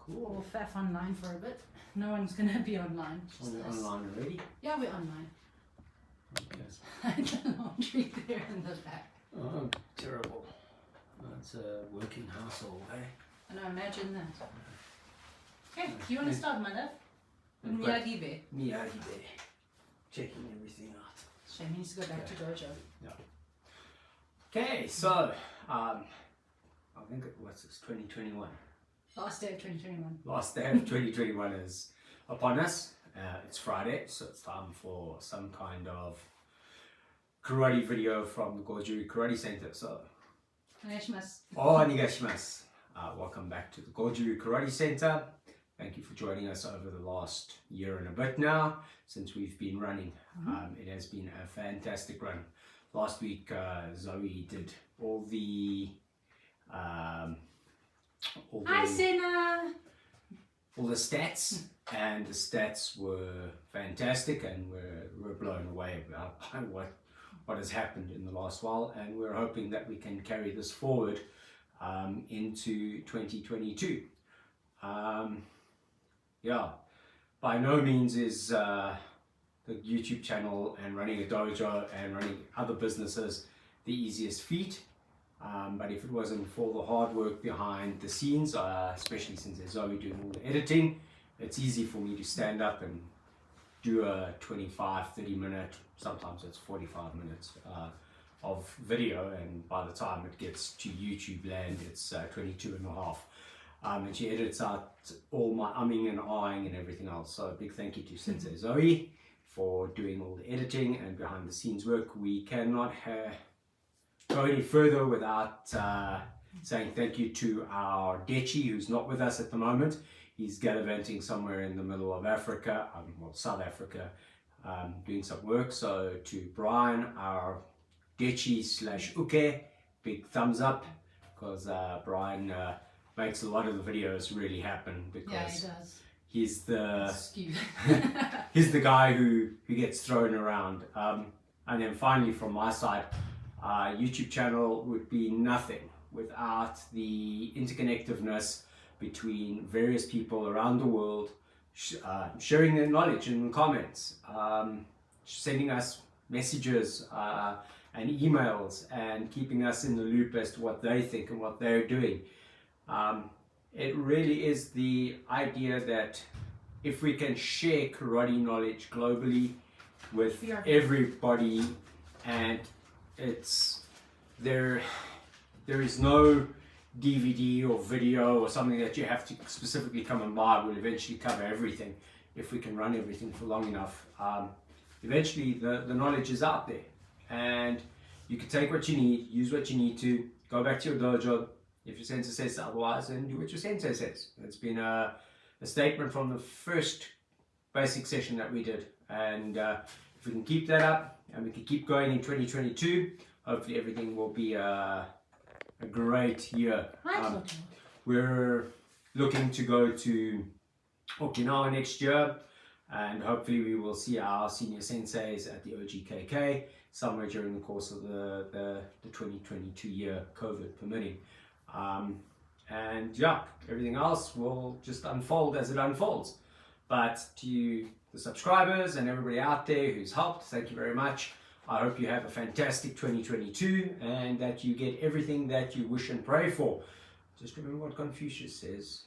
Cool. We'll faff online for a bit. No one's going to be online. Are we online already? Yeah, we're online. Okay. The laundry there in the back. Oh, terrible. That's a working household, eh? And I imagine that. Okay, do you want to start, my love? Miyagi there. Checking everything out. Shame he needs to go back to dojo. Yeah. Okay, so, I think it was 2021. Last day of 2021. Last day of 2021 is upon us. It's Friday, so it's time for some kind of karate video from the Goju Karate Center. So, onegaishimasu. Welcome back to the Goju Karate Center. Thank you for joining us over the last year and a bit now since we've been running. It has been a fantastic run. Last week, Zoe did all the stats, and the stats were fantastic, and we're blown away by what has happened in the last while, and we're hoping that we can carry this forward into 2022. Yeah, by no means is the YouTube channel and running a dojo and running other businesses the easiest feat. But if it wasn't for the hard work behind the scenes, especially since there's Zoe doing all the editing, it's easy for me to stand up and do a 25-30 minute, sometimes it's 45 minutes of video, and by the time it gets to YouTube land, it's 22 and a half. And she edits out all my umming and ahhing and everything else. So a big thank you to Sensei Zoe for doing all the editing and behind the scenes work. We cannot go any further without saying thank you to our Dechi, who's not with us at the moment. He's gallivanting somewhere in the middle of Africa, well, South Africa, doing some work. So to Brian, our Dechi / Uke, big thumbs up, because Brian makes a lot of the videos really happen, because yeah, he does. He's the guy who gets thrown around. And then finally, from my side, YouTube channel would be nothing without the interconnectedness between various people around the world, sharing their knowledge in comments, sending us messages and emails, and keeping us in the loop as to what they think and what they're doing. It really is the idea that if we can share karate knowledge globally with everybody, and there is no DVD or video or something that you have to specifically come and buy. We'll eventually cover everything if we can run everything for long enough. Eventually the knowledge is out there, and you can take what you need, use what you need to, go back to your dojo. If your sensei says otherwise, then do what your sensei says. It's been a statement from the first basic session that we did, and if we can keep that up and we can keep going in 2022, hopefully everything will be a great year. We're looking to go to Okinawa next year, and hopefully we will see our senior senseis at the OGKK somewhere during the course of the 2022 year, COVID permitting. And yeah, everything else will just unfold as it unfolds. But to you, the subscribers and everybody out there who's helped, thank you very much. I hope you have a fantastic 2022 and that you get everything that you wish and pray for. Just remember what Confucius says,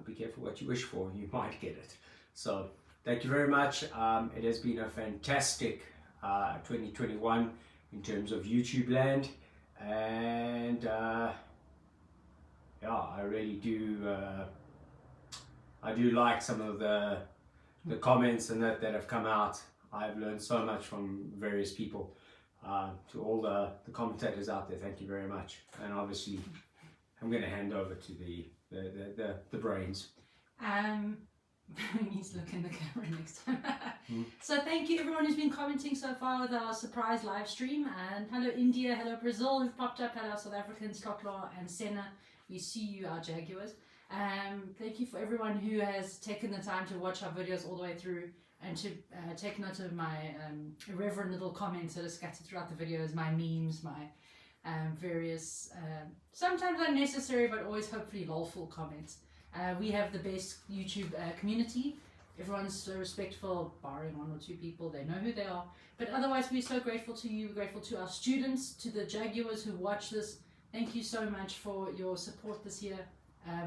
be careful what you wish for, you might get it. So thank you very much. It has been a fantastic 2021 in terms of YouTube land, and yeah, I really do. I do like some of the comments and that have come out. I've learned so much from various people. To all the commentators out there, thank you very much. And obviously, I'm going to hand over to the brains. We need to look in the camera next time. So thank you everyone who's been commenting so far with our surprise live stream. And hello India, hello Brazil who've popped up, hello South Africans, Totlo and Senna. We see you, our Jaguars. Thank you for everyone who has taken the time to watch our videos all the way through, and to take note of my irreverent little comments that are scattered throughout the videos, my memes, my various, sometimes unnecessary but always hopefully lawful comments. We have the best YouTube community. Everyone's so respectful, barring one or two people. They know who they are. But otherwise, we're so grateful to you. We're grateful to our students, to the Jaguars who watch this. Thank you so much for your support this year,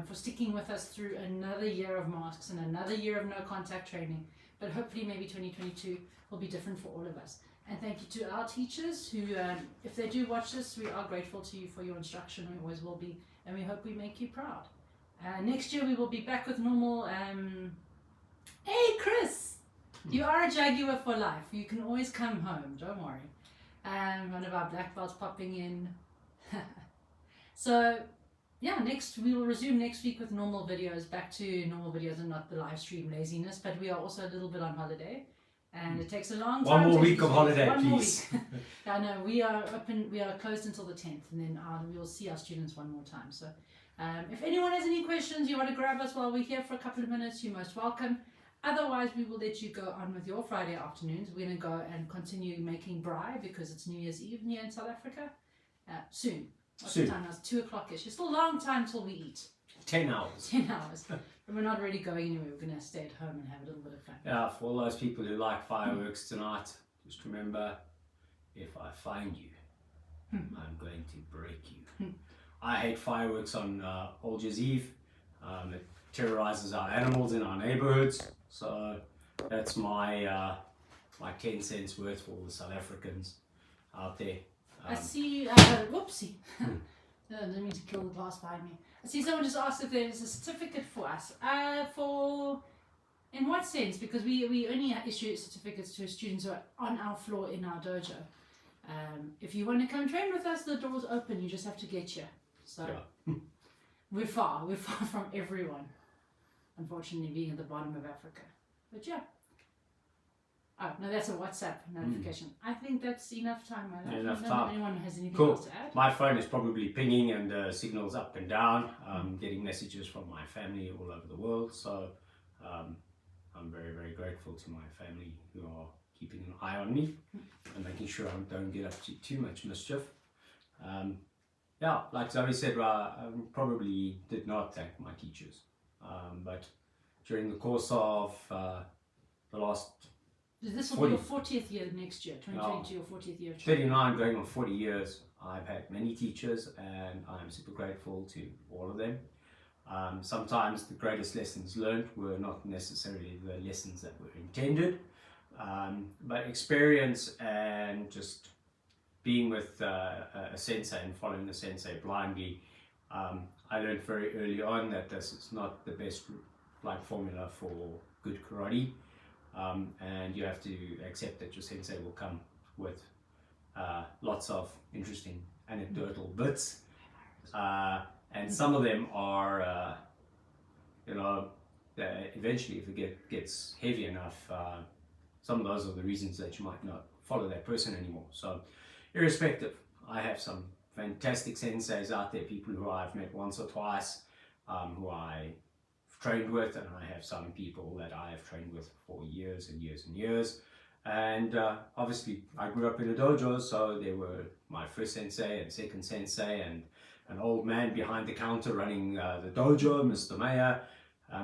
for sticking with us through another year of masks and another year of no contact training. But hopefully maybe 2022 will be different for all of us. And thank you to our teachers who, if they do watch this, we are grateful to you for your instruction. We always will be. And we hope we make you proud. Next year we will be back with normal... Hey Chris! You are a Jaguar for life. You can always come home, don't worry. One of our black belts popping in. So, yeah, we will resume next week with normal videos, back to normal videos and not the live stream laziness, but we are also a little bit on holiday. And it takes a long time. One more week of holiday, please. I know, we are closed until the 10th, and then we will see our students one more time. So, if anyone has any questions, you want to grab us while we're here for a couple of minutes, you're most welcome. Otherwise, we will let you go on with your Friday afternoons. We're going to go and continue making braai because it's New Year's Eve here in South Africa. Soon. What's the time now? It's 2 o'clock-ish. It's still a long time till we eat. 10 hours. 10 hours. But we're not really going anywhere. We're going to stay at home and have a little bit of fun. Yeah, for all those people who like fireworks tonight, just remember, if I find you, I'm going to break you. I hate fireworks on Old Year's Eve. It terrorizes our animals in our neighborhoods. So that's my 10 cents worth for all the South Africans out there. I see, whoopsie. No, I didn't mean to kill the glass behind me. I see someone just asked if there's a certificate for us. In what sense? Because we only issue certificates to students who are on our floor in our dojo. If you want to come train with us, the door's open. You just have to get here. So yeah. We're far from everyone. Unfortunately, being at the bottom of Africa. But yeah. Oh, no, that's a WhatsApp notification. I think that's enough time. I don't know if anyone has anything else to add. My phone is probably pinging and signals up and down, getting messages from my family all over the world. So I'm very, very grateful to my family who are keeping an eye on me and making sure I don't get up to too much mischief. Yeah, like Zoe said, I probably did not thank my teachers. But during the course of the last... This will be your 40th year next year, 2022, your 40th year. 39 going on 40 years. I've had many teachers and I'm super grateful to all of them. Sometimes the greatest lessons learned were not necessarily the lessons that were intended, but experience and just being with a sensei and following the sensei blindly, I learned very early on that this is not the best formula for good karate. And you have to accept that your sensei will come with lots of interesting anecdotal bits, and some of them are, eventually if it gets heavy enough, some of those are the reasons that you might not follow that person anymore. So irrespective, I have some fantastic senseis out there, people who I've met once or twice, who I trained with, and I have some people that I have trained with for years and years and years. And obviously I grew up in a dojo, so there were my first sensei and second sensei and an old man behind the counter running the dojo, Mr. Mayer.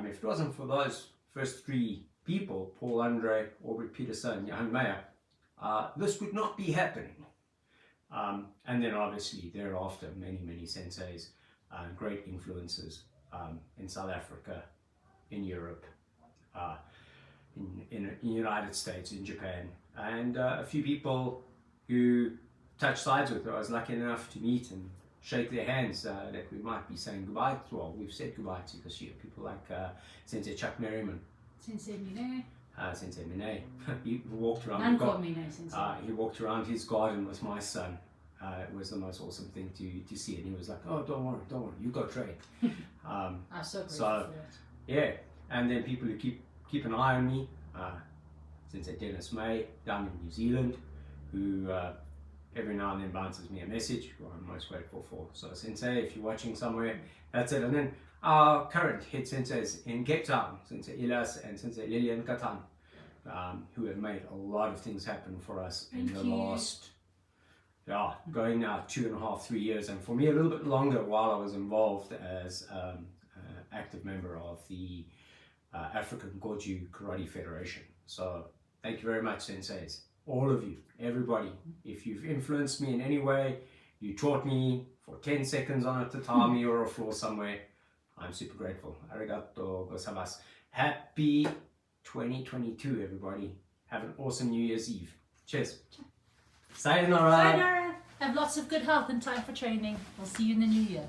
If it wasn't for those first three people, Paul Andre, Aubrey Peterson, and Johan Mayer, this would not be happening. And then obviously thereafter many senseis, great influences in South Africa, in Europe, in the United States, in Japan, and a few people who touched sides with who I was lucky enough to meet and shake their hands that we might be saying goodbye to. Well, we've said goodbye to this year. People like Sensei Chuck Merriman, Sensei Mine. Sensei Mine. He walked around. He walked around his garden with my son. It was the most awesome thing to see, and he was like, "Oh, don't worry, you go train." I'm so grateful for that. Yeah, and then people who keep an eye on me, Sensei Dennis May down in New Zealand, who every now and then bounces me a message, who I'm most grateful for. So Sensei, if you're watching somewhere, that's it. And then our current head senseis in Cape Town, Sensei Ilas and Sensei Lilian Katan, who have made a lot of things happen for us in the last... Yeah, going now 2.5, 3 years, and for me a little bit longer while I was involved as active member of the African Goju Karate Federation. So thank you very much, senseis. All of you, everybody. If you've influenced me in any way, you taught me for 10 seconds on a tatami or a floor somewhere, I'm super grateful. Arigato gozaimasu. Happy 2022, everybody. Have an awesome New Year's Eve. Cheers. Sayonara. Sayonara. Have lots of good health and time for training. We'll see you in the new year.